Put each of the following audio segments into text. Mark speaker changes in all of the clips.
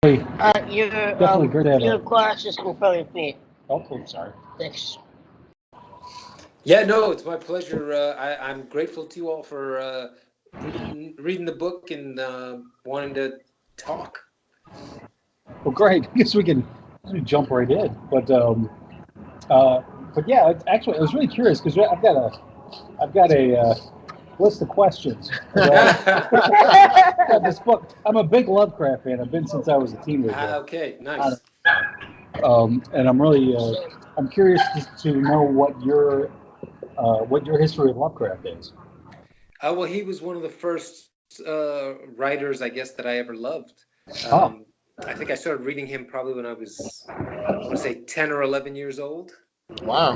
Speaker 1: Definitely great to have
Speaker 2: your
Speaker 1: a.
Speaker 2: glasses in front of me.
Speaker 1: Oh, sorry.
Speaker 2: Thanks.
Speaker 3: Yeah, no, it's my pleasure. I'm grateful to you all for reading the book and wanting to talk.
Speaker 1: Well, great. I guess we can jump right in. Uh, but yeah, actually, I was really curious because I've got a list of questions about this book. I'm a big Lovecraft fan. I've been since I was a teenager.
Speaker 3: Okay, nice.
Speaker 1: And I'm curious to know what your history of Lovecraft is.
Speaker 3: Well, he was one of the first writers, I guess, that I ever loved.
Speaker 1: Oh,
Speaker 3: I think I started reading him probably when I was, I want to say, 10 or 11 years old.
Speaker 4: Wow.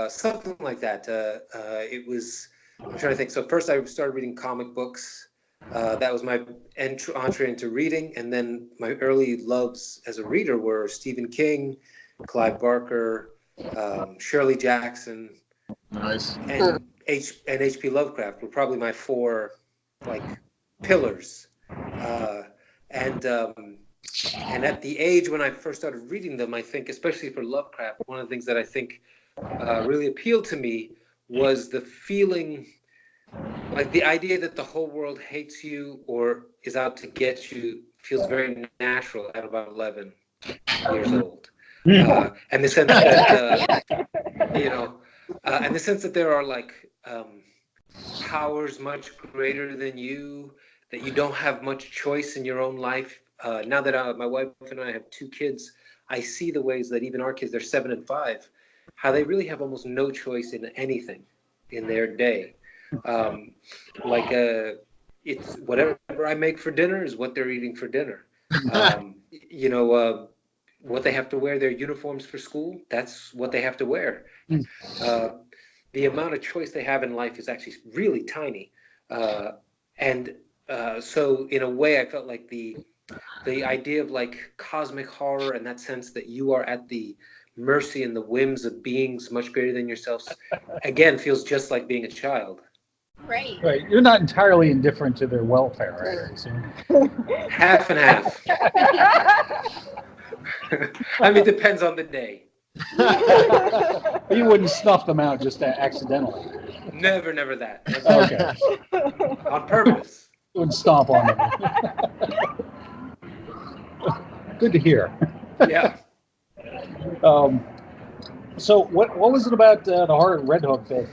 Speaker 3: Something like that. It was, I'm trying to think. So first I started reading comic books. That was my entree into reading. And then my early loves as a reader were Stephen King, Clive Barker, Shirley Jackson,
Speaker 4: Nice.
Speaker 3: and H.P. Lovecraft were probably my four like pillars. And at the age when I first started reading them, I think, especially for Lovecraft, one of the things that I think really appealed to me was the feeling, like the idea that the whole world hates you or is out to get you feels very natural at about 11 years old. And the sense that, and the sense that there are like powers much greater than you, that you don't have much choice in your own life. Now that my wife and I have two kids, I see the ways that even our kids, they're 7 and 5, how they really have almost no choice in anything in their day. It's whatever I make for dinner is what they're eating for dinner. What they have to wear, their uniforms for school, that's what they have to wear. The amount of choice they have in life is actually really tiny. So in a way, I felt like the idea of like cosmic horror and that sense that you are at the mercy and the whims of beings much greater than yourselves, again, feels just like being a child.
Speaker 5: Right.
Speaker 1: right. You're not entirely indifferent to their welfare, I assume.
Speaker 3: Half and half. I mean, it depends on the day.
Speaker 1: You wouldn't snuff them out just accidentally.
Speaker 3: Never that. That's
Speaker 1: Okay.
Speaker 3: on purpose.
Speaker 1: You wouldn't stomp on them. Good to hear.
Speaker 3: Yeah.
Speaker 1: So what was it about the Heart of Red Hook that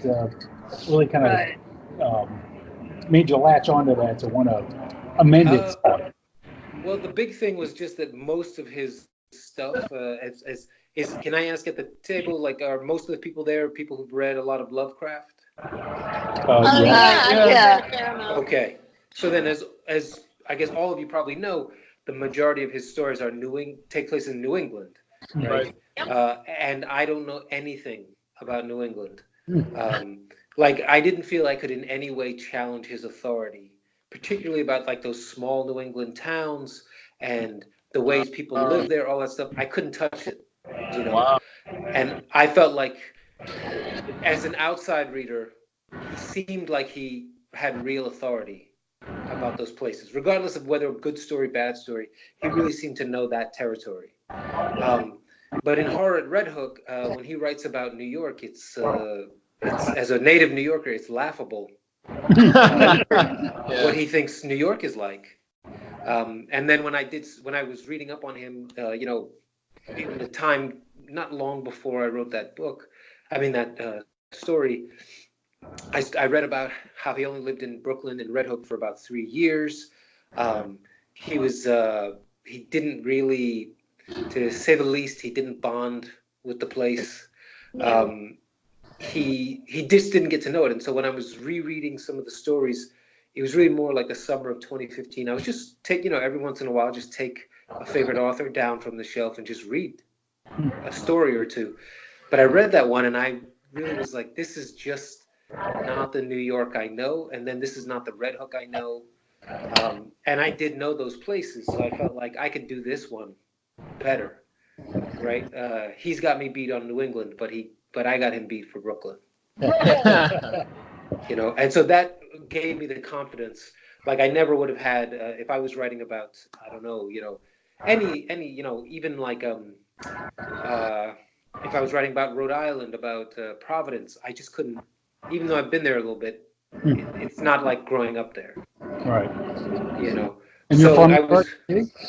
Speaker 1: really kind of made you latch onto that to want to amend it?
Speaker 3: Well, the big thing was just that most of his stuff, can I ask at the table, like, are most of the people there people who've read a lot of Lovecraft?
Speaker 2: Yeah.
Speaker 3: Okay. So then, as I guess all of you probably know, the majority of his stories are take place in New England, right? And I don't know anything about New England. Like, I didn't feel I could in any way challenge his authority, particularly about like those small New England towns and the ways people live there, all that stuff. I couldn't touch it,
Speaker 4: Wow.
Speaker 3: And I felt like, as an outside reader, he seemed like he had real authority about those places, regardless of whether good story, bad story. He really seemed to know that territory. But in Horror at Red Hook, when he writes about New York, it's as a native New Yorker, it's laughable what he thinks New York is like. And then when I was reading up on him, in the time not long before I wrote that book, that story, I read about how he only lived in Brooklyn and Red Hook for about 3 years. He didn't really, to say the least, he didn't bond with the place. He just didn't get to know it. And so when I was rereading some of the stories, it was really more like the summer of 2015. I was just every once in a while, just take a favorite author down from the shelf and just read a story or two. But I read that one and I really was like, this is just not the New York I know. And then this is not the Red Hook I know. And I did know those places. So I felt like I could do this one better. Right. He's got me beat on New England, but I got him beat for Brooklyn. And so that gave me the confidence. like I never would have had if I was writing about, I don't know, any even like if I was writing about Rhode Island, about Providence, I just couldn't, even though I've been there a little bit, it's not like growing up there.
Speaker 1: Right. And
Speaker 3: So
Speaker 1: you're from
Speaker 3: I
Speaker 1: New York?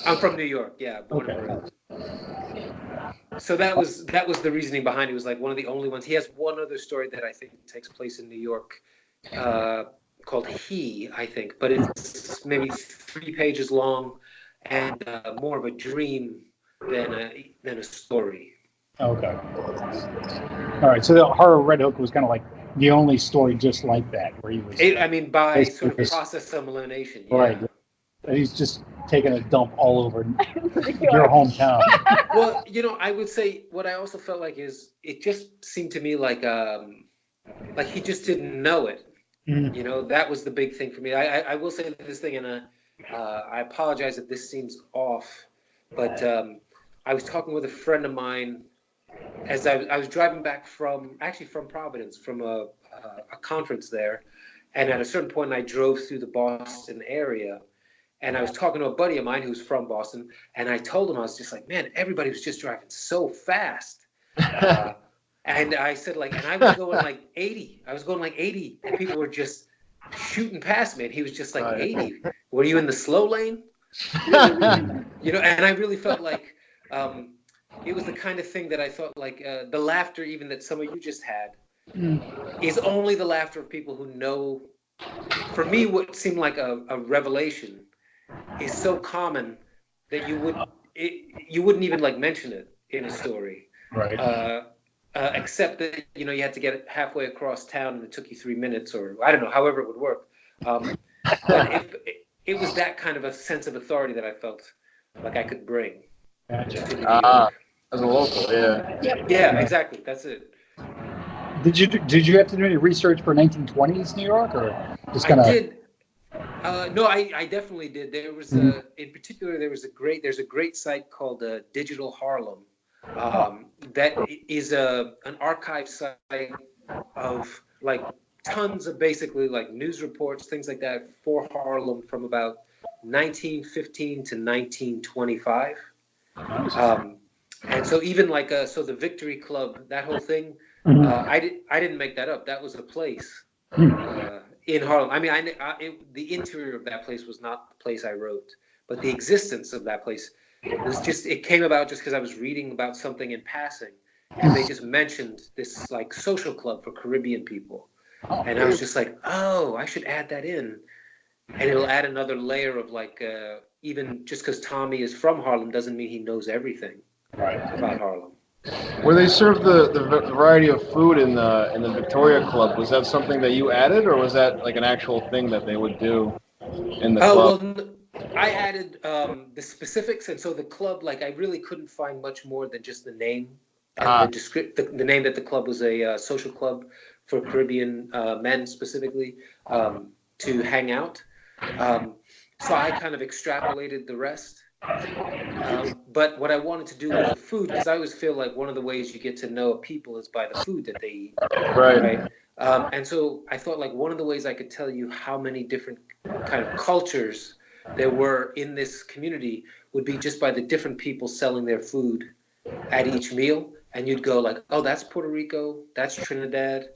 Speaker 3: I'm from New York, yeah, born and bred. So that was the reasoning behind it. It was like one of the only ones. He has one other story that I think takes place in New York, called He, I think, but it's maybe 3 pages long and more of a dream than a story.
Speaker 1: Okay. All right. So the Horror Red Hook was kind of like the only story just like that, where he was.
Speaker 3: By sort of process elimination. Yeah.
Speaker 1: Right. And he's just taking a dump all over your hometown.
Speaker 3: Well, I would say what I also felt like is it just seemed to me like he just didn't know it.
Speaker 1: Mm-hmm.
Speaker 3: That was the big thing for me. I will say this thing, and I apologize if this seems off, but I was talking with a friend of mine as I was driving back from Providence, from a conference there, and at a certain point I drove through the Boston area. And I was talking to a buddy of mine who's from Boston, and I told him, I was just like, man, everybody was just driving so fast. And I said, and I was going like 80. I was going like 80, and people were just shooting past me. And he was just like, 80? Were you in the slow lane? And I really felt like it was the kind of thing that I thought like the laughter even that some of you just had is only the laughter of people who know. For me, what seemed like a revelation is so common that you wouldn't even like mention it in a story,
Speaker 1: right?
Speaker 3: Except that you had to get it halfway across town and it took you 3 minutes, or I don't know, however it would work. But it was that kind of a sense of authority that I felt like I could bring.
Speaker 1: Gotcha.
Speaker 3: To New York.
Speaker 4: As a local, yeah.
Speaker 2: Yep.
Speaker 3: Yeah, exactly. That's it.
Speaker 1: Did you have to do any research for 1920s New York, or just kind of?
Speaker 3: I did. No, I definitely did. There was in particular there's a great site called Digital Harlem. That is an archive site of like tons of basically like news reports, things like that for Harlem from about 1915 to 1925. And so even like so the Victory Club, that whole thing, I didn't make that up. That was a place in Harlem. I mean, the interior of that place was not the place I wrote, but the existence of that place was just, it came about just because I was reading about something in passing, and they just mentioned this like social club for Caribbean people, and I was just like, oh, I should add that in, and it'll add another layer of like even just because Tommy is from Harlem doesn't mean he knows everything about Harlem.
Speaker 4: Where they serve the variety of food in the Victoria Club, was that something that you added, or was that like an actual thing that they would do in the club?
Speaker 3: Well, I added the specifics, and so the club, like I really couldn't find much more than just the name and the name that the club was a social club for Caribbean men specifically to hang out. So I kind of extrapolated the rest. But what I wanted to do with the food, because I always feel like one of the ways you get to know a people is by the food that they eat. Right. And so I thought like one of the ways I could tell you how many different kind of cultures there were in this community would be just by the different people selling their food at each meal. And you'd go like, oh, that's Puerto Rico, that's Trinidad,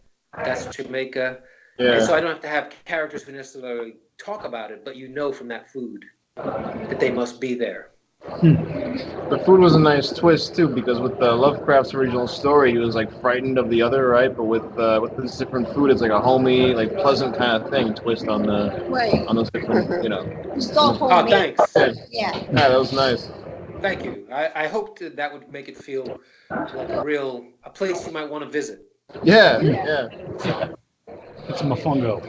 Speaker 3: that's Jamaica. Yeah. And so I don't have to have characters who necessarily talk about it, but you know from that food that they must be there.
Speaker 4: The food was a nice twist too, because with Lovecraft's original story, he was like frightened of the other, right? But with this different food, it's like a homey, like pleasant kind of thing twist on on those different,
Speaker 2: So homey.
Speaker 3: Oh, thanks.
Speaker 2: Yeah.
Speaker 4: Yeah, that was nice.
Speaker 3: Thank you. I hoped that would make it feel like a place you might want to visit.
Speaker 4: Yeah.
Speaker 1: It's a mofongo.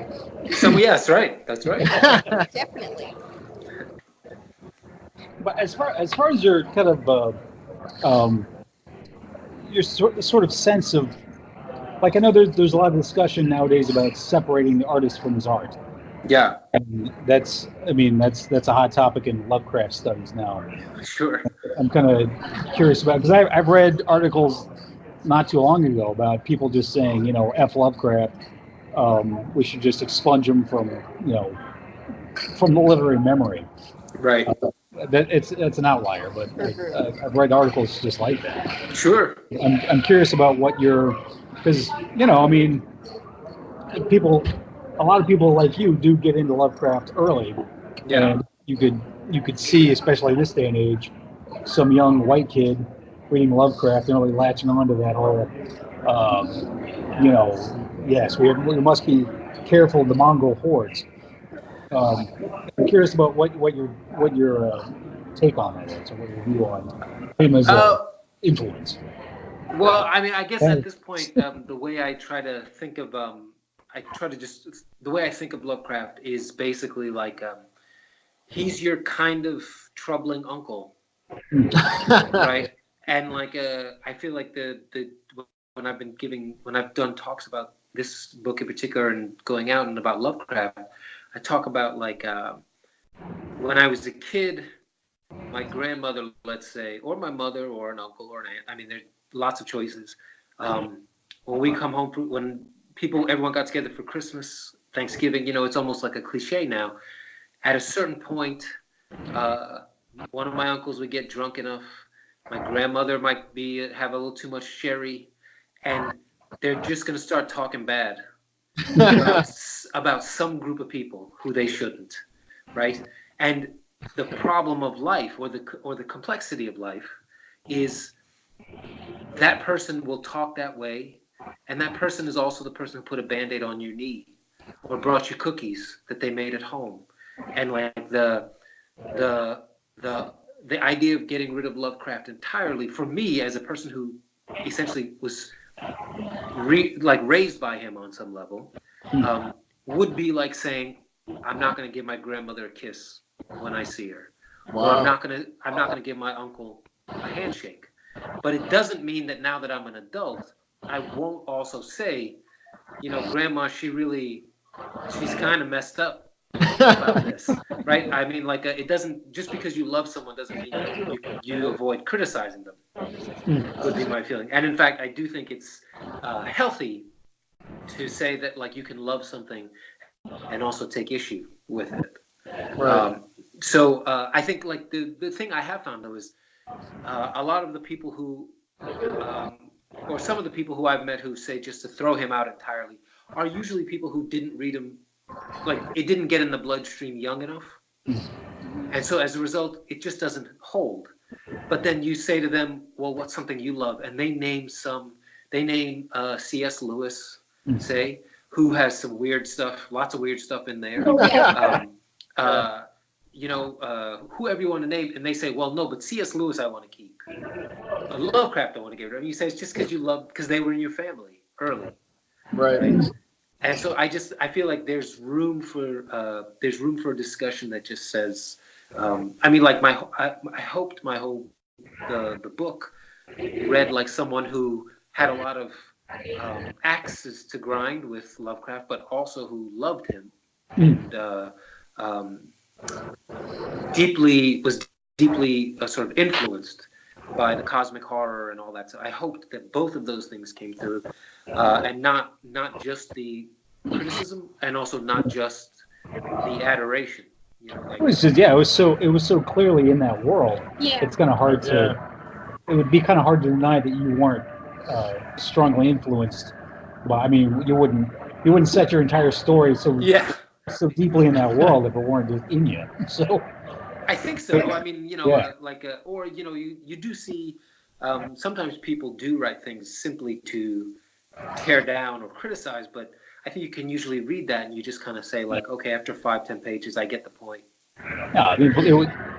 Speaker 3: Yes, right. That's right.
Speaker 2: Definitely.
Speaker 1: But as far as your kind of your sort of sense of, like, I know there's a lot of discussion nowadays about separating the artist from his art.
Speaker 3: Yeah.
Speaker 1: And that's a hot topic in Lovecraft studies now.
Speaker 3: Sure.
Speaker 1: I'm kind of curious about, because I've read articles not too long ago about people just saying, F Lovecraft, we should just expunge him from from the literary memory.
Speaker 3: Right.
Speaker 1: That's an outlier, but I've read articles just like that.
Speaker 3: Sure.
Speaker 1: I'm curious about what because I mean, a lot of people like you do get into Lovecraft early, and you could see, especially this day and age, some young white kid reading Lovecraft and really latching on to that whole, yes, we must be careful of the Mongol hordes. I'm curious about what your take on that is, or what your view on him as influence.
Speaker 3: Well, I mean, I guess at this point, the way I try to think of, the way I think of Lovecraft is basically like, he's your kind of troubling uncle, right? And like, I feel like when I've done talks about this book in particular and going out and about Lovecraft, I talk about like, when I was a kid, my grandmother, let's say, or my mother, or an uncle, or an aunt. I mean, there's lots of choices. When we come home, everyone got together for Christmas, Thanksgiving. It's almost like a cliche now. At a certain point, one of my uncles would get drunk enough. My grandmother might have a little too much sherry, and they're just going to start talking bad about some group of people who they shouldn't, right? And the problem of life, or the complexity of life, is that person will talk that way, and that person is also the person who put a Band-Aid on your knee, or brought you cookies that they made at home. And like the idea of getting rid of Lovecraft entirely, for me as a person who essentially was raised by him on some level, would be like saying, I'm not going to give my grandmother a kiss when I see her. Wow. Or I'm not going to give my uncle a handshake. But it doesn't mean that now that I'm an adult, I won't also say, Grandma, she's kind of messed up about this, right? I mean, like, it doesn't, just because you love someone doesn't mean that you avoid criticizing them, would be my feeling. And in fact, I do think it's healthy to say that, like, you can love something and also take issue with it. Right. So I think, like, the thing I have found, though, is a lot of the people who, or some of the people who I've met who say just to throw him out entirely, are usually people who didn't read him, like, it didn't get in the bloodstream young enough. And so as a result, it just doesn't hold. But then you say to them, well, what's something you love? And they name C.S. Lewis, say, who has some weird stuff, lots of weird stuff in there. Whoever you want to name, and they say, well, no, but C.S. Lewis I want to keep. Lovecraft I want to get rid of. And you say it's just because they were in your family early. Right. And so I feel like there's room for a discussion that just says, I mean, like I hoped the book read like someone who had a lot of axes to grind with Lovecraft, but also who loved him and was deeply sort of influenced by the cosmic horror and all that. So I hoped that both of those things came through, and not just the criticism, and also not just the adoration.
Speaker 1: It was so clearly in that world. Yeah. It's kind of hard to. It would be kind of hard to deny that you weren't strongly influenced. But I mean, you wouldn't set your entire story so deeply in that world if it weren't just in you. So.
Speaker 3: I think so. I mean, or you do see sometimes people do write things simply to tear down or criticize, but I think you can usually read that and you just kind of say, like, okay, after 5-10 pages, I get the point.
Speaker 1: Yeah,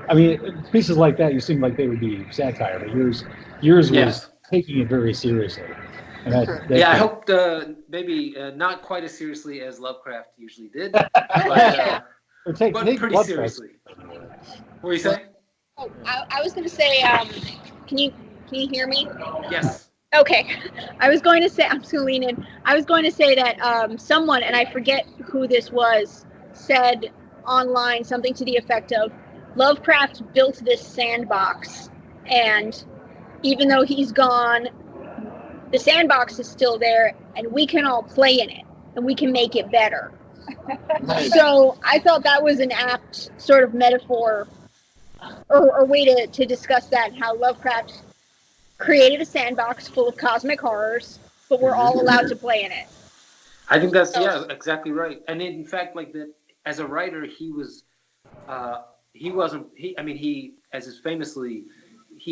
Speaker 1: I mean, pieces like that, you seem like they would be satire, but yours was taking it very seriously. And
Speaker 3: I hoped maybe not quite as seriously as Lovecraft usually did, but pretty seriously. What were you saying?
Speaker 2: Oh, I was going to say, can you hear me?
Speaker 3: Yes.
Speaker 2: Okay. I was going to say, I'm just going to lean in. I was going to say that someone, and I forget who this was, said online something to the effect of, Lovecraft built this sandbox, and even though he's gone, the sandbox is still there, and we can all play in it, and we can make it better.
Speaker 4: Nice.
Speaker 2: So I thought that was an apt sort of metaphor or way to discuss that, and how Lovecraft created a sandbox full of cosmic horrors, but we're all allowed to play in it.
Speaker 3: I think that's exactly right. And in fact, like that, as a writer, he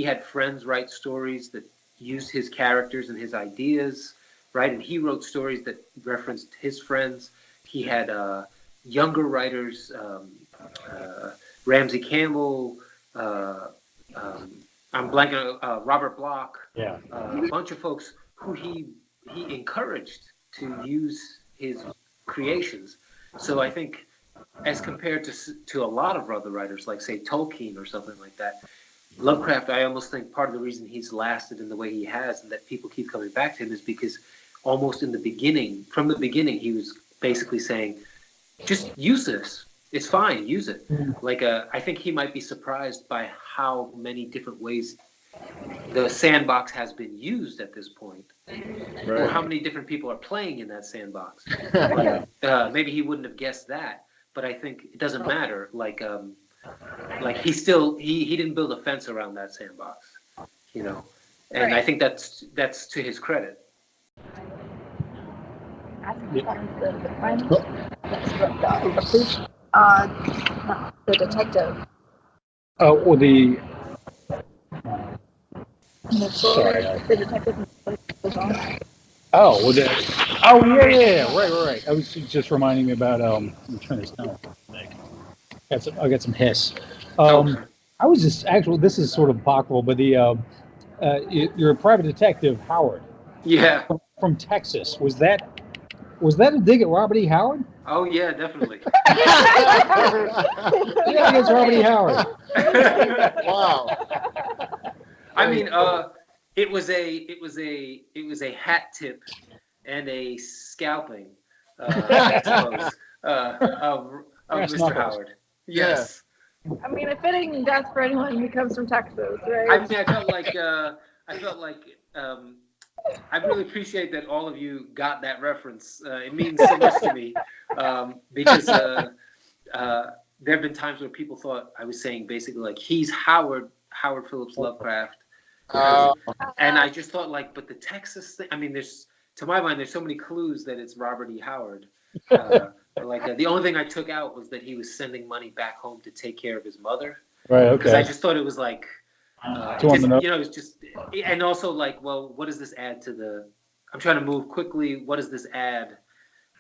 Speaker 3: had friends write stories that used his characters and his ideas, right? And he wrote stories that referenced his friends. He had younger writers, Ramsey Campbell, I'm blanking, Robert Bloch, a bunch of folks who he encouraged to use his creations. So I think, as compared to a lot of other writers, like say Tolkien or something like that, Lovecraft, I almost think part of the reason he's lasted in the way he has, and that people keep coming back to him, is because almost from the beginning, he was basically saying, just use this. It's fine, use it. Like, I think he might be surprised by how many different ways the sandbox has been used at this point, or how many different people are playing in that sandbox. Maybe he wouldn't have guessed that, but I think it doesn't matter. Like he didn't build a fence around that sandbox, and I think that's to his credit.
Speaker 2: The detective.
Speaker 1: Oh, well, the
Speaker 2: The detective.
Speaker 1: oh, yeah, right. I was just reminding me about I'm trying to smell. I got some hiss. I was just actually, this is sort of apocryphal, but you're a private detective, Howard.
Speaker 3: Yeah.
Speaker 1: From Texas. Was that a dig at Robert E. Howard?
Speaker 3: Oh yeah, definitely.
Speaker 1: Yeah, against Robert E. Howard.
Speaker 4: Wow.
Speaker 3: I mean, it was a hat tip and a scalping, I suppose, of Mr. Howard. Yes.
Speaker 5: I mean, a fitting death for anyone who comes from Texas, right?
Speaker 3: I mean, I felt like I really appreciate that all of you got that reference. It means so much to me, because there have been times where people thought I was saying basically like he's Howard Phillips Lovecraft, and I just thought like, but the Texas thing. I mean, to my mind, there's so many clues that it's Robert E. Howard. The only thing I took out was that he was sending money back home to take care of his mother.
Speaker 1: Right. Okay.
Speaker 3: Because I just thought it was like. It's just, and also like, well, what does this add to the? I'm trying to move quickly. What does this add?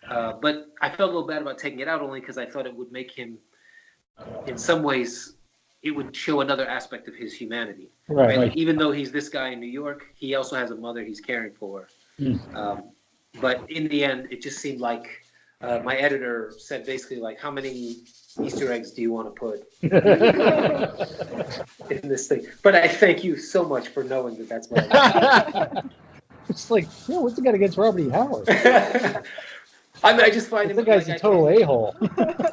Speaker 3: But I felt a little bad about taking it out only because I thought it would make him, in some ways, it would show another aspect of his humanity. Right. Like, even though he's this guy in New York, he also has a mother he's caring for. But in the end, it just seemed like my editor said basically like, how many Easter eggs do you want to put in this thing? But I thank you so much for knowing that that's my
Speaker 1: It's like, what's the guy against Robert E. Howard?
Speaker 3: I mean, I just find him.
Speaker 1: The guy's a total a-hole.
Speaker 3: But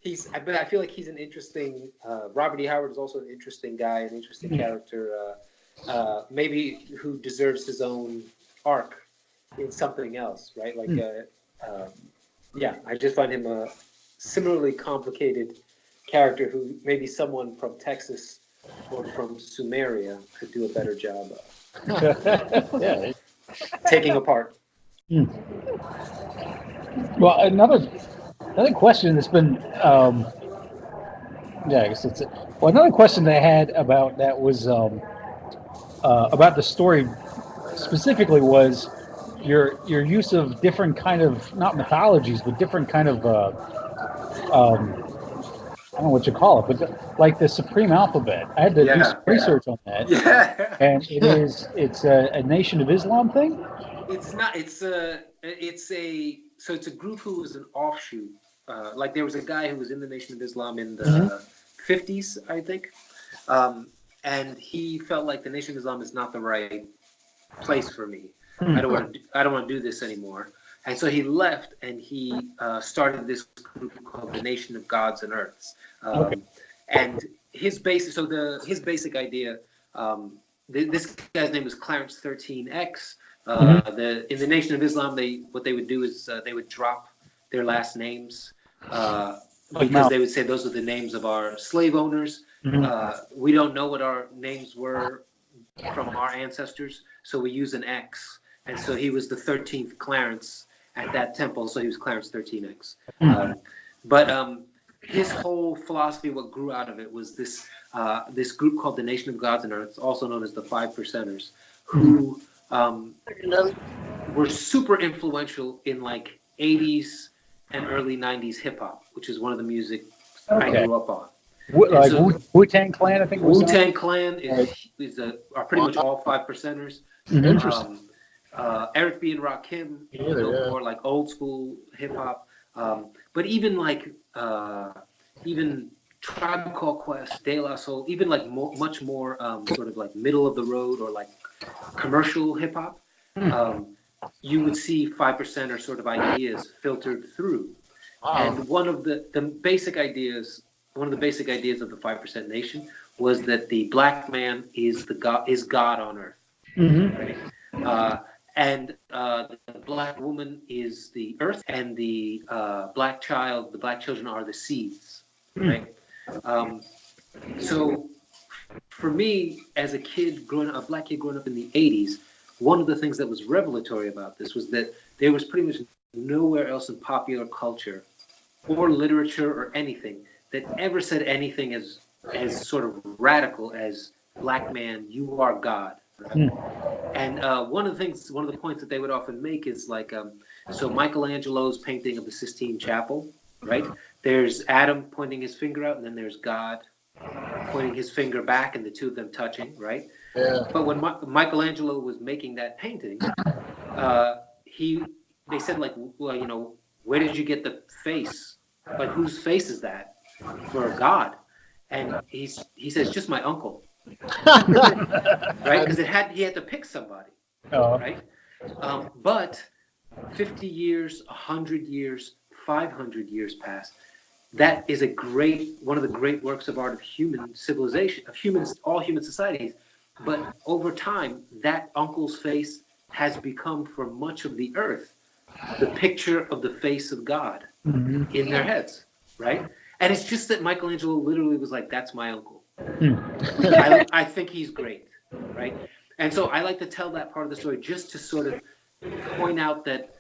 Speaker 3: I feel like he's an interesting. Robert E. Howard is also an interesting guy, an interesting character. Maybe who deserves his own arc in something else, right? Like, I just find him a similarly complicated character who maybe someone from Texas or from Sumeria could do a better job of taking apart.
Speaker 1: Well, another question that's been another question that I had about that was about the story specifically was your use of different kind of, not mythologies, but different kind of I don't know what you call it, but like the Supreme Alphabet. I had to do some research on that.
Speaker 3: Yeah.
Speaker 1: And it's a Nation of Islam thing?
Speaker 3: It's not. It's a group who was an offshoot. Like there was a guy who was in the Nation of Islam in the 50s, I think. And he felt like the Nation of Islam is not the right place for me. I don't want to do this anymore. And so he left, and he started this group called the Nation of Gods and Earths. And his basic idea, this guy's name was Clarence 13X. In the Nation of Islam, what they would do is they would drop their last names
Speaker 1: Like
Speaker 3: because
Speaker 1: Mount.
Speaker 3: they would say those are the names of our slave owners. We don't know what our names were from our ancestors, so we use an X. And so he was the 13th Clarence at that temple, so he was Clarence 13X. But his whole philosophy, what grew out of it, was this this group called the Nation of Gods and Earth, also known as the Five Percenters, who were super influential in like 80s and early 90s hip hop, which is one of the music I grew up on.
Speaker 1: Like
Speaker 3: so-
Speaker 1: Wu-Tang Clan, I think. was
Speaker 3: Wu-Tang Clan are pretty much all Five Percenters.
Speaker 4: Interesting.
Speaker 3: Eric B. and Rakim, more like old school hip hop. But even like even Tribe Called Quest, De La Soul, even like much more sort of like middle of the road or like commercial hip hop, you would see 5% sort of ideas filtered through. And one of the basic ideas, one of the basic ideas of the 5% Nation was that the black man is God on earth, right? And the black woman is the earth, and the black children are the seeds, right? So for me, as a black kid growing up in the 80s, one of the things that was revelatory about this was that there was pretty much nowhere else in popular culture or literature or anything that ever said anything as sort of radical as black man, you are God. Right? And one of the points that they would often make is like, so Michelangelo's painting of the Sistine Chapel, right? There's Adam pointing his finger out, and then there's God pointing his finger back, and the two of them touching, right?
Speaker 4: Yeah.
Speaker 3: But when Michelangelo was making that painting, they said like, well, where did you get the face? Like, whose face is that for God? And he says, just my uncle. Right? Because he had to pick somebody, right? But 50 years, 100 years, 500 years pass. That is one of the great works of art of human civilization, all human societies. But over time, that uncle's face has become, for much of the earth, the picture of the face of God in their heads, right? And it's just that Michelangelo literally was like, that's my uncle. I think he's great, right? And so I like to tell that part of the story just to sort of point out that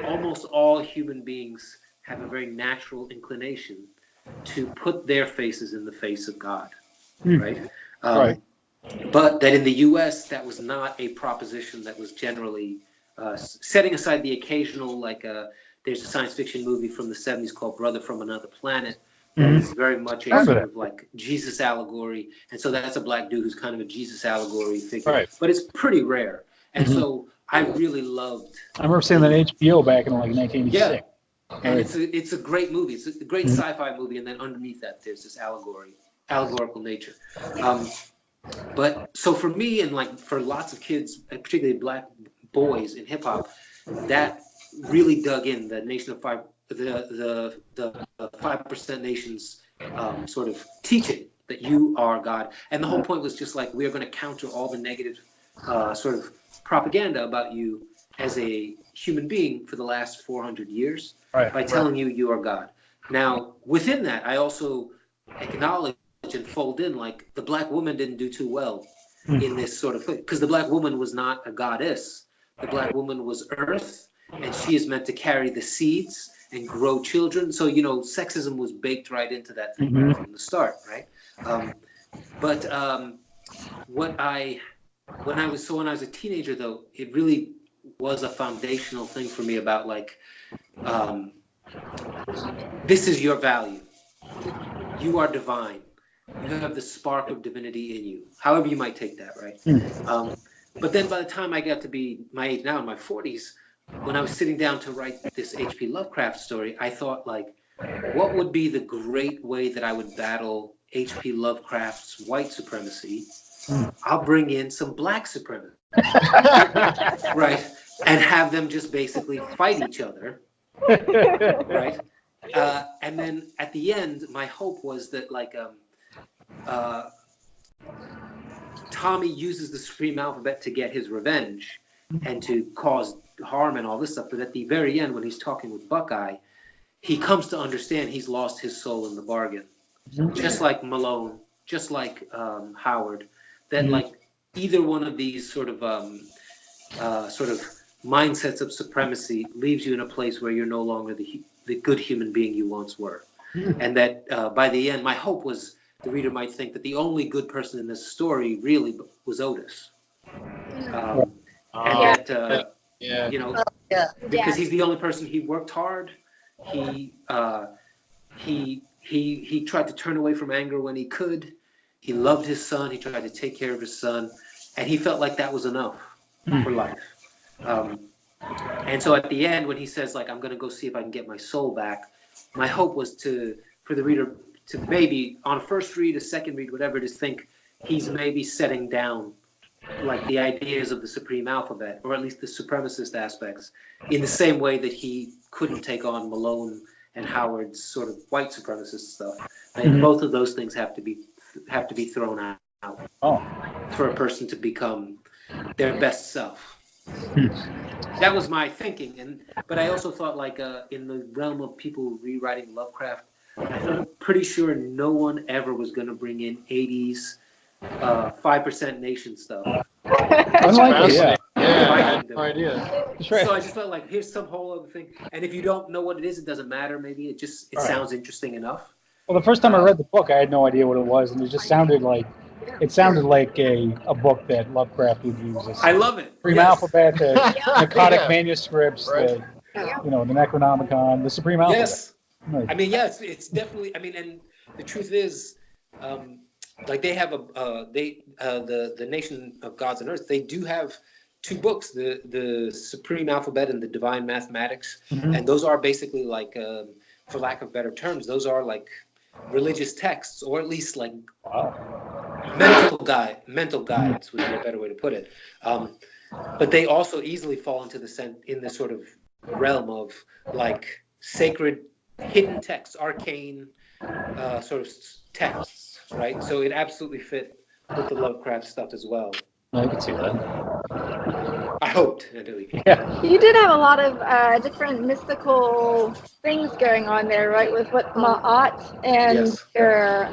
Speaker 3: almost all human beings have a very natural inclination to put their faces in the face of God, right?
Speaker 1: Right.
Speaker 3: But that in the U.S., that was not a proposition that was generally, setting aside the occasional, like there's a science fiction movie from the 70s called Brother from Another Planet, that is very much a sort of like Jesus allegory. And so that's a black dude who's kind of a Jesus allegory figure. Right. But it's pretty rare. And so I really loved...
Speaker 1: I remember seeing that HBO back in like 1986.
Speaker 3: Yeah. And it's a great movie. It's a great sci-fi movie. And then underneath that, there's this allegorical nature. But so for me, and like for lots of kids, particularly black boys in hip hop, that really dug in the Nation of Five, the 5% Nation's sort of teaching that you are God. And the whole point was just like, we are going to counter all the negative sort of propaganda about you as a human being for the last 400 years by telling you are God. Now, within that, I also acknowledge and fold in like the black woman didn't do too well in this sort of thing, because the black woman was not a goddess. The black woman was earth, and she is meant to carry the seeds and grow children. So sexism was baked right into that thing right from the start, right? But when I was a teenager, though, it really was a foundational thing for me about like, this is your value. You are divine. You have the spark of divinity in you, however you might take that, right? But then by the time I got to be my age now, in my 40s, when I was sitting down to write this H.P. Lovecraft story, I thought, like, what would be the great way that I would battle H.P. Lovecraft's white supremacy? I'll bring in some black supremacy, right? And have them just basically fight each other, right? And then at the end, my hope was that, like, Tommy uses the Supreme Alphabet to get his revenge and to cause harm and all this stuff. But at the very end, when he's talking with Buckeye, he comes to understand he's lost his soul in the bargain, just like Malone, just like Howard, that like either one of these sort of mindsets of supremacy leaves you in a place where you're no longer the good human being you once were, and that by the end, my hope was the reader might think that the only good person in this story really was Otis, and that you know, because he's the only person. He worked hard. He tried to turn away from anger when he could. He loved his son. He tried to take care of his son, and he felt like that was enough for life. And so at the end, when he says like, "I'm going to go see if I can get my soul back," my hope was for the reader to maybe on a first read, a second read, whatever it is, think he's maybe setting down like the ideas of the supreme alphabet, or at least the supremacist aspects, in the same way that he couldn't take on Malone and Howard's sort of white supremacist stuff. And both of those things have to be thrown out for a person to become their best self. That was my thinking, but I also thought like in the realm of people rewriting Lovecraft, I'm pretty sure no one ever was going to bring in 80s 5% Nation stuff.
Speaker 1: Unlikely, yeah.
Speaker 4: I had no idea.
Speaker 3: So I just felt like here's some whole other thing, and if you don't know what it is, it doesn't matter. Maybe it sounds interesting enough.
Speaker 1: Well, the first time I read the book, I had no idea what it was, and it just sounded like a book that Lovecraft would use.
Speaker 3: I love it.
Speaker 1: Supreme Alphabet, the narcotic manuscripts, the Necronomicon, the Supreme Alphabet.
Speaker 3: Yes. Right. I mean, it's definitely. I mean, and the truth is, like they have the Nation of Gods and Earth. They do have two books, the Supreme Alphabet and the Divine Mathematics, and those are basically like, for lack of better terms, those are like religious texts, or at least like mental guides would be a better way to put it. But they also easily fall into the sort of realm of like sacred, hidden texts, arcane sort of texts, right? So it absolutely fit with the Lovecraft stuff as well.
Speaker 1: I could see that.
Speaker 3: I hoped, anyway.
Speaker 1: Yeah.
Speaker 5: You did have a lot of different mystical things going on there, right? With what Ma'at and your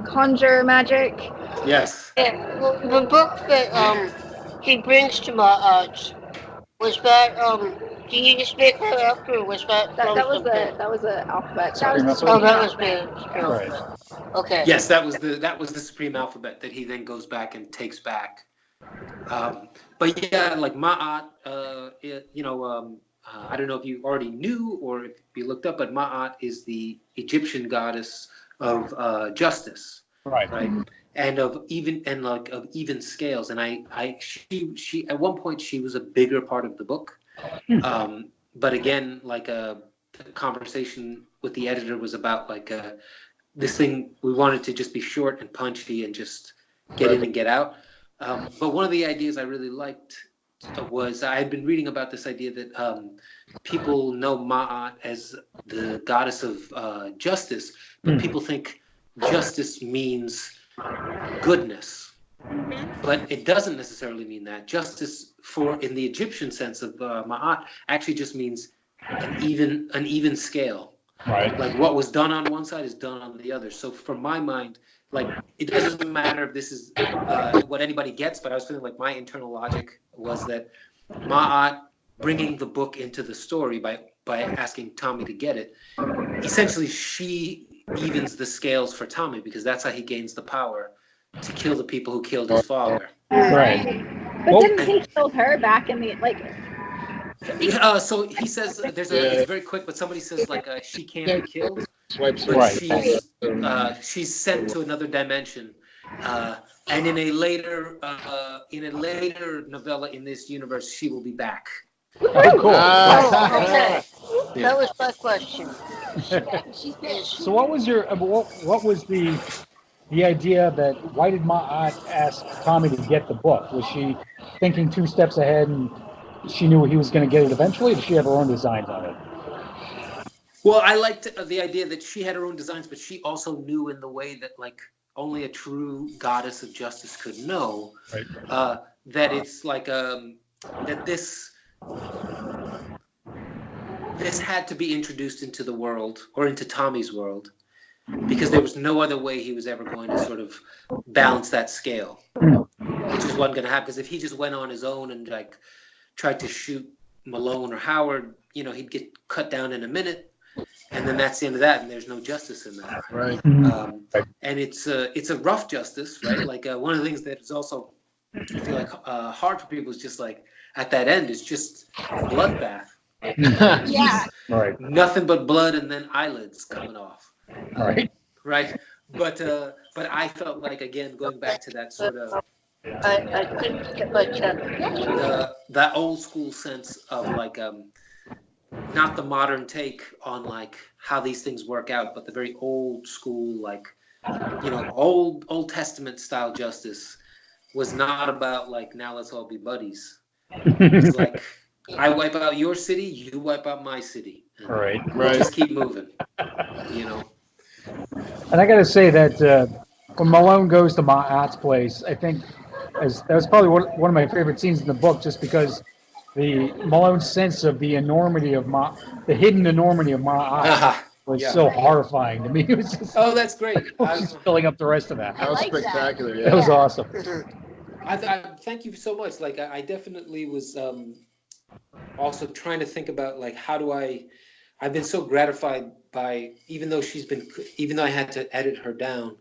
Speaker 5: conjure magic.
Speaker 3: Yes.
Speaker 6: Yeah, well, the book that he brings to Ma'at, was that did you just make that up, or was that
Speaker 5: That was the alphabet.
Speaker 1: Sorry,
Speaker 5: that was the
Speaker 6: oh, that
Speaker 5: alphabet.
Speaker 6: was the
Speaker 1: Right.
Speaker 6: Okay.
Speaker 3: Yes, that was the Supreme Alphabet that he then goes back and takes back. But yeah, like Ma'at, I don't know if you already knew or if you looked up, but Ma'at is the Egyptian goddess of justice, right? And of even scales. And she at one point she was a bigger part of the book, but again, like the conversation with the editor was about like this thing we wanted to just be short and punchy and just get in and get out. But one of the ideas I really liked was I had been reading about this idea that people know Ma'at as the goddess of justice, but people think justice means goodness. But it doesn't necessarily mean that. Justice in the Egyptian sense of Ma'at actually just means an even scale.
Speaker 1: Right.
Speaker 3: Like what was done on one side is done on the other. So for my mind, like it doesn't matter if this is what anybody gets, but I was feeling like my internal logic was that Ma'at bringing the book into the story by asking Tommy to get it, essentially she evens the scales for Tommy, because that's how he gains the power to kill the people who killed his father.
Speaker 1: Right.
Speaker 2: But didn't he kill her back in the
Speaker 3: so he says it's very quick, but somebody says like she can't be killed, but she's sent to another dimension, and in a later novella in this universe, she will be back.
Speaker 1: Oh, cool.
Speaker 6: Okay. That was my question.
Speaker 1: So what was what was the idea that why did Ma'at ask Tommy to get the book? Was she thinking 2 steps ahead and she knew he was going to get it eventually, or did she have her own designs on it?
Speaker 3: Well, I liked the idea that she had her own designs, but she also knew in the way that like only a true goddess of justice could know, that it's like that this this had to be introduced into the world, or into Tommy's world, because there was no other way he was ever going to sort of balance that scale. It just wasn't going to happen, because if he just went on his own and like tried to shoot Malone or Howard, you know, he'd get cut down in a minute, and then that's the end of that, and there's no justice in that.
Speaker 4: Right.
Speaker 3: And it's a rough justice, right? Like one of the things that is also, I feel like, hard for people is just like at that end is just a bloodbath.
Speaker 2: Yeah.
Speaker 1: Right.
Speaker 3: Nothing but blood and then eyelids coming off.
Speaker 1: Right.
Speaker 3: Right. But I felt like, again, going back to that sort of
Speaker 6: I couldn't get my check.
Speaker 3: that old school sense of like not the modern take on like how these things work out, but the very old school, like, you know, Old Testament style justice was not about like, now let's all be buddies. It's like, I wipe out your city, you wipe out my city.
Speaker 1: Right.
Speaker 3: We'll just keep moving, you know.
Speaker 1: And I got to say that when Malone goes to Ma'at's place, I think that was probably one of my favorite scenes in the book, just because the Malone's sense of the enormity of the hidden enormity of Ma'at was so horrifying to me. It was just,
Speaker 3: that's great.
Speaker 1: She's filling up the rest of that.
Speaker 4: That was
Speaker 2: like that.
Speaker 4: spectacular. Yeah.
Speaker 1: That was awesome.
Speaker 3: I thank you so much. Like I definitely was also trying to think about like I've been so gratified by, even though I had to edit her down,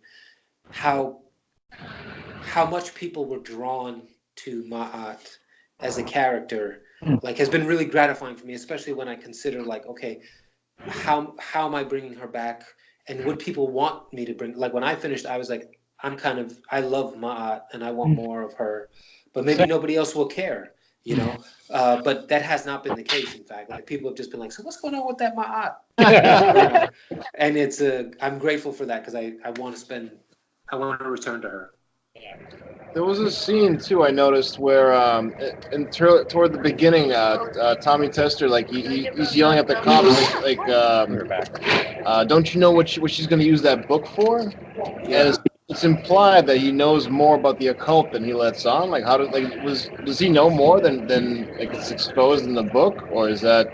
Speaker 3: how much people were drawn to Ma'at as a character, like, has been really gratifying for me, especially when I consider like, okay, how am I bringing her back, and would people want me to bring, like when I finished, I was like, I love Ma'at and I want more of her, but maybe nobody else will care, you know. But that has not been the case. In fact, like people have just been like, so what's going on with that Ma'at? You know? And it's I'm grateful for that, because I want to return to her.
Speaker 4: There was a scene too I noticed where toward the beginning, Tommy Tester, like he's yelling at the cops like don't you know what she's going to use that book for?
Speaker 3: Yeah.
Speaker 4: And it's implied that he knows more about the occult than he lets on. Like does he know more than like it's exposed in the book, or is that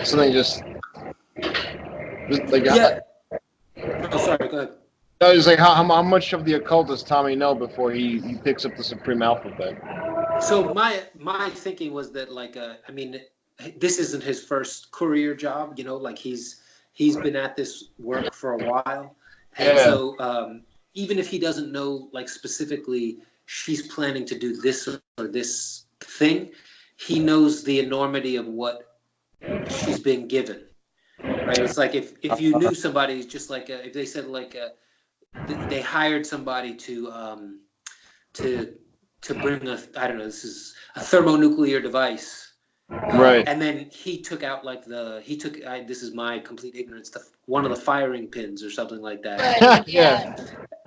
Speaker 4: something just like?
Speaker 3: Yeah. Oh, sorry. Go ahead.
Speaker 4: I was like, how much of the occult does Tommy know before he picks up the Supreme Alphabet?
Speaker 3: So my thinking was that, like, I mean, this isn't his first career job, you know, like he's been at this work for a while, and so even if he doesn't know, like, specifically she's planning to do this or this thing, he knows the enormity of what she's been given, right? It's like if you knew somebody, just like if they said like they hired somebody to bring I don't know, this is a thermonuclear device,
Speaker 4: right?
Speaker 3: And then he took out like this is my complete ignorance, one of the firing pins or something like that.
Speaker 2: Right.
Speaker 4: Yeah.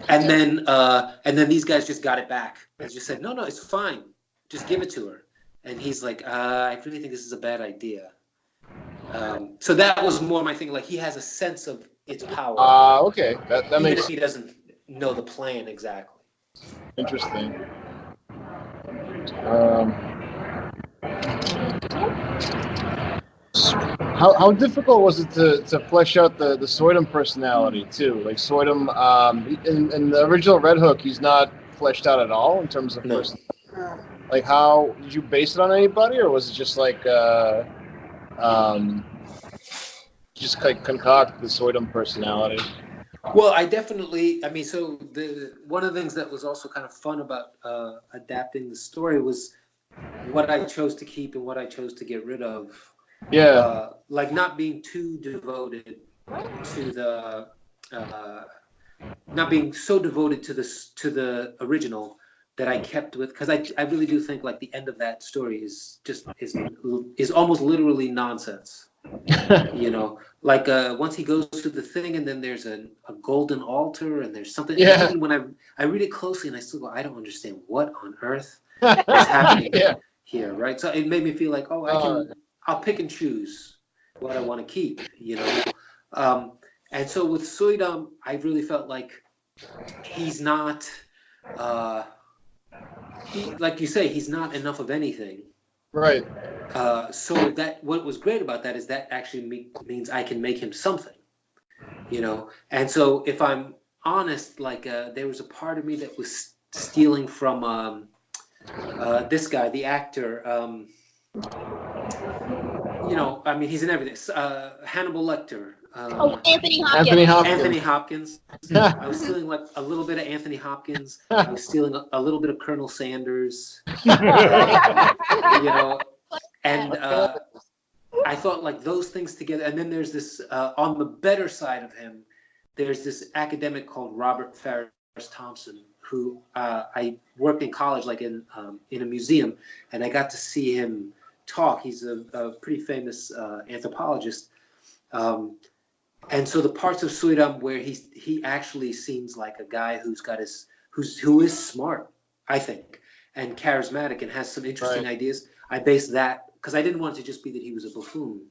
Speaker 3: And then these guys just got it back. They just said, no, it's fine, just give it to her. And he's like, I really think this is a bad idea. So that was more my thing. Like, he has a sense of its power.
Speaker 4: Okay. That
Speaker 3: even
Speaker 4: makes
Speaker 3: if he doesn't know the plan exactly.
Speaker 4: interesting. How difficult was it to flesh out the Soydom personality too? Like Soydom, in the original Red Hook, he's not fleshed out at all in terms of personality. Like, how did you base it on anybody, or was it just like just like concoct the Soydom personality?
Speaker 3: Well, I mean, so one of the things that was also kind of fun about adapting the story was what I chose to keep and what I chose to get rid of.
Speaker 4: Yeah.
Speaker 3: Like not being too devoted to the, not being so devoted to the original that I kept with, because I really do think like the end of that story is almost literally nonsense. You know, like once he goes to the thing and then there's a golden altar and there's something.
Speaker 4: Yeah.
Speaker 3: Even when I read it closely and I still go, I don't understand what on earth is happening here, right? So it made me feel like, I'll pick and choose what I want to keep, you know. And so with Soydam, I really felt like he's not, like you say, he's not enough of anything.
Speaker 4: Right.
Speaker 3: So that what was great about that is that actually means I can make him something, you know. And so if I'm honest, like there was a part of me that was stealing from this guy, the actor. You know, I mean, he's in everything. Hannibal Lecter.
Speaker 2: Anthony Hopkins.
Speaker 4: Anthony Hopkins.
Speaker 3: Anthony Hopkins. I was stealing like a little bit of Anthony Hopkins. I was stealing a little bit of Colonel Sanders. You know, and I thought like those things together. And then there's this on the better side of him. There's this academic called Robert Farris Thompson, who I worked in college, like in a museum, and I got to see him talk. He's a pretty famous anthropologist. And so the parts of Suiram where he actually seems like a guy who is smart, I think, and charismatic and has some interesting ideas. I based that because I didn't want it to just be that he was a buffoon.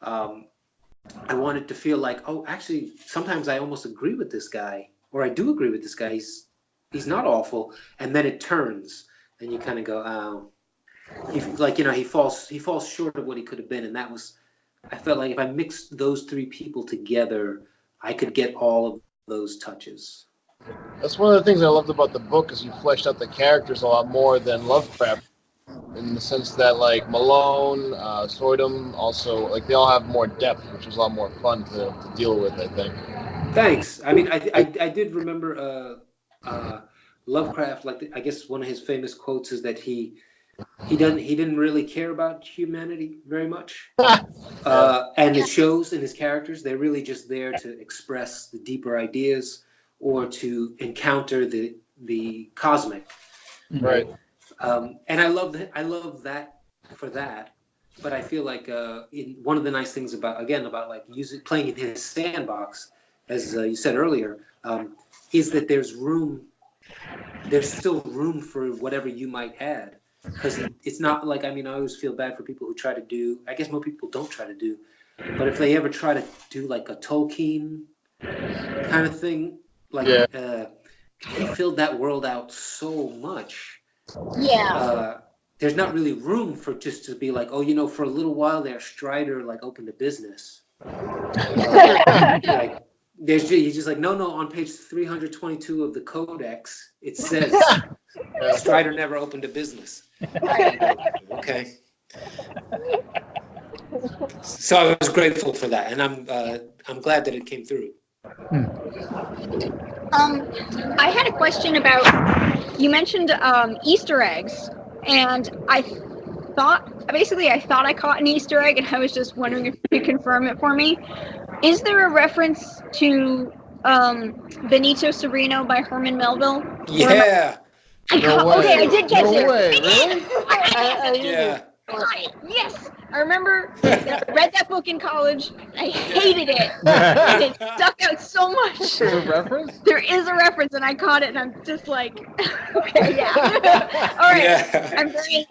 Speaker 3: I wanted to feel like, oh, actually, sometimes I almost agree with this guy, or I do agree with this guy. He's not awful, and then it turns, and you kind of go, oh, he falls short of what he could have been, and that was. I felt like if I mixed those three people together, I could get all of those touches.
Speaker 4: That's one of the things I loved about the book is you fleshed out the characters a lot more than Lovecraft, in the sense that like Malone, Soydam, also like they all have more depth, which was a lot more fun to deal with, I think.
Speaker 3: Thanks. I mean, I did remember Lovecraft. Like I guess one of his famous quotes is that he didn't really care about humanity very much, and it shows in his characters. They're really just there to express the deeper ideas or to encounter the cosmic.
Speaker 4: Right.
Speaker 3: And I love that for that. But I feel like one of the nice things about like playing in his sandbox, as you said earlier, is that there's still room for whatever you might add. Because it's not like, I mean, I always feel bad for people who try to do, I guess most people don't try to do, but if they ever try to do like a Tolkien kind of thing, like he filled that world out so much.
Speaker 2: Yeah.
Speaker 3: There's not really room for just to be like, oh, you know, for a little while there, Strider like opened a business. Like, he's just like, no, on page 322 of the Codex, it says Strider never opened a business. Okay. So I was grateful for that, and I'm glad that it came through.
Speaker 2: I had a question about, you mentioned Easter eggs, and I thought I caught an Easter egg, and I was just wondering if you could confirm it for me. Is there a reference to Benito Cereno by Herman Melville?
Speaker 3: Yeah.
Speaker 2: I did catch it.
Speaker 4: Way, really?
Speaker 3: Yeah.
Speaker 2: Yes, I remember. I read that book in college. I hated it. And it stuck out so much.
Speaker 4: There's a reference?
Speaker 2: There is a reference, and I caught it, and I'm just like, okay, yeah. All right. Yeah. I'm very.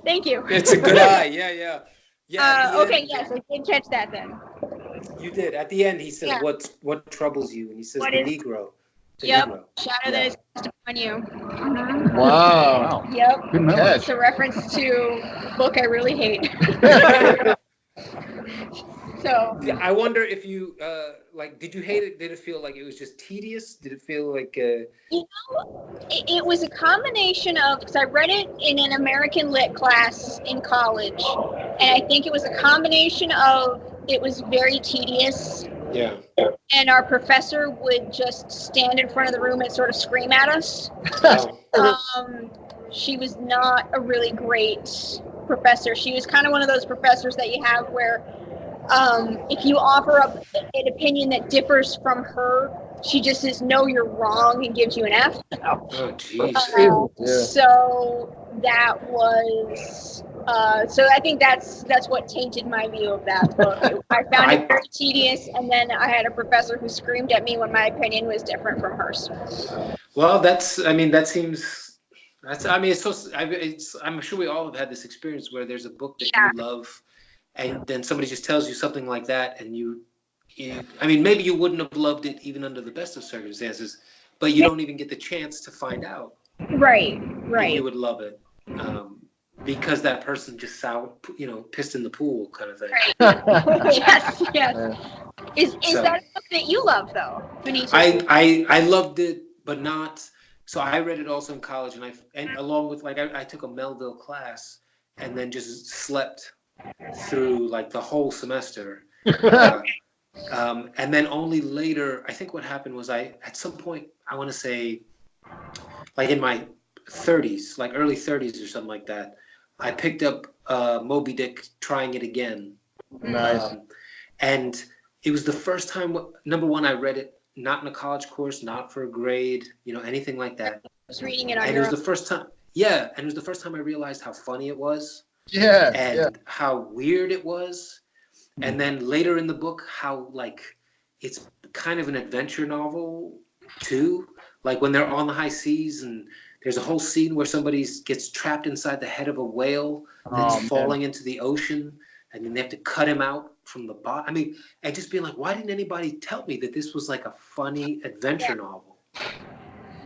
Speaker 2: Thank you.
Speaker 3: It's a good eye. Yeah.
Speaker 2: Okay. Yes, I did catch that then.
Speaker 3: You did. At the end, he says, "What troubles you?" And he says, "The Negro."
Speaker 2: Yep. Shadow that is cast upon you. Mm-hmm.
Speaker 4: Wow.
Speaker 2: Yep.
Speaker 1: Good memory.
Speaker 2: It's a reference to a book I really hate. So.
Speaker 3: Yeah, I wonder if you did you hate it? Did it feel like it was just tedious? Did it feel like? You
Speaker 2: know, it was a combination of, because I read it in an American Lit class in college, and I think it was a combination of it was very tedious.
Speaker 3: Yeah.
Speaker 2: And our professor would just stand in front of the room and sort of scream at us. She was not a really great professor. She was kind of one of those professors that you have where if you offer up an opinion that differs from her, she just says, no, you're wrong, and gives you an F.
Speaker 3: Oh, jeez.
Speaker 2: So that was... so I think that's what tainted my view of that book. I found it very tedious, and then I had a professor who screamed at me when my opinion was different from hers.
Speaker 3: Well, I'm sure we all have had this experience where there's a book that you love, and then somebody just tells you something like that, and I mean, maybe you wouldn't have loved it even under the best of circumstances, but you don't even get the chance to find out.
Speaker 2: Right.
Speaker 3: You would love it. because that person just pissed in the pool kind of thing.
Speaker 2: Right. Yes.
Speaker 4: Yeah.
Speaker 2: Is
Speaker 3: So-
Speaker 2: that a book that you love though, Benito?
Speaker 3: I loved it, but not. So I read it also in college, and along with I took a Melville class, and then just slept through like the whole semester. And then only later, I think what happened was at some point, I want to say, like in my 30s, like early 30s or something like that, I picked up Moby Dick, trying it again.
Speaker 4: Nice.
Speaker 3: And it was the first time, number one, I read it, not in a college course, not for a grade, anything like that.
Speaker 2: Just reading it on
Speaker 3: And it
Speaker 2: your
Speaker 3: was
Speaker 2: own.
Speaker 3: the first time, yeah, and it was the first time I realized how funny it was
Speaker 4: Yeah.
Speaker 3: and how weird it was. And then later in the book, how like it's kind of an adventure novel too. Like when they're on the high seas, and there's a whole scene where somebody gets trapped inside the head of a whale that's falling into the ocean, and then they have to cut him out from the bottom. I mean, and just being like, why didn't anybody tell me that this was like a funny adventure novel?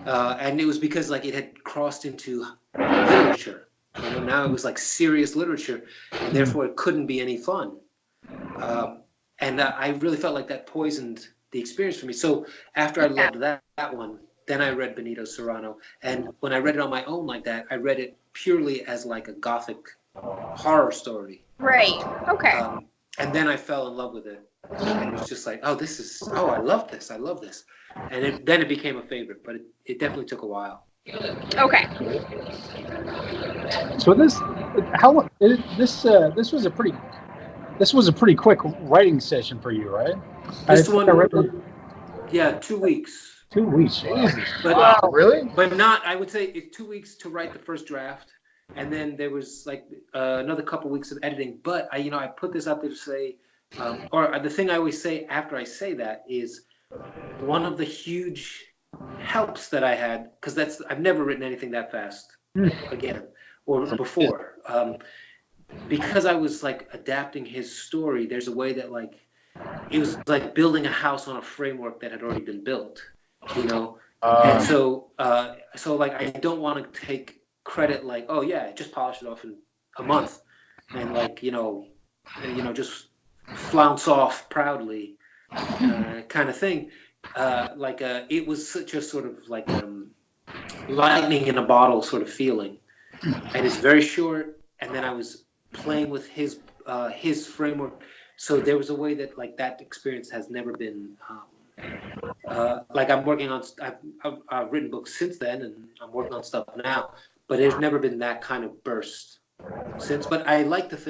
Speaker 3: And it was because like it had crossed into literature. Now it was like serious literature, and therefore it couldn't be any fun. And I really felt like that poisoned the experience for me. So after I loved that one, then I read Benito Serrano. And when I read it on my own like that, I read it purely as like a gothic horror story.
Speaker 2: Right. Okay.
Speaker 3: And then I fell in love with it. And it was just like, I love this. I love this. And then it became a favorite, but it definitely took a while.
Speaker 2: Okay.
Speaker 1: So this was a pretty quick writing session for you, right?
Speaker 3: This one, yeah, 2 weeks.
Speaker 1: 2 weeks, Jesus.
Speaker 3: But,
Speaker 4: Really?
Speaker 3: But not, I would say it's 2 weeks to write the first draft. And then there was like another couple weeks of editing. But I put this out there to say, or the thing I always say after I say that is one of the huge helps that I had, because I've never written anything that fast again or before. Because I was like adapting his story, there's a way that like it was like building a house on a framework that had already been built, and so like I don't want to take credit like, oh yeah, I just polished it off in a month, and like just flounce off proudly, kind of thing. It was such a sort of like lightning in a bottle sort of feeling, and it's very short. And then I was playing with his framework, so there was a way that like that experience has never been. Like I'm working on, I've written books since then, and I'm working on stuff now, but there's never been that kind of burst since. But I like to think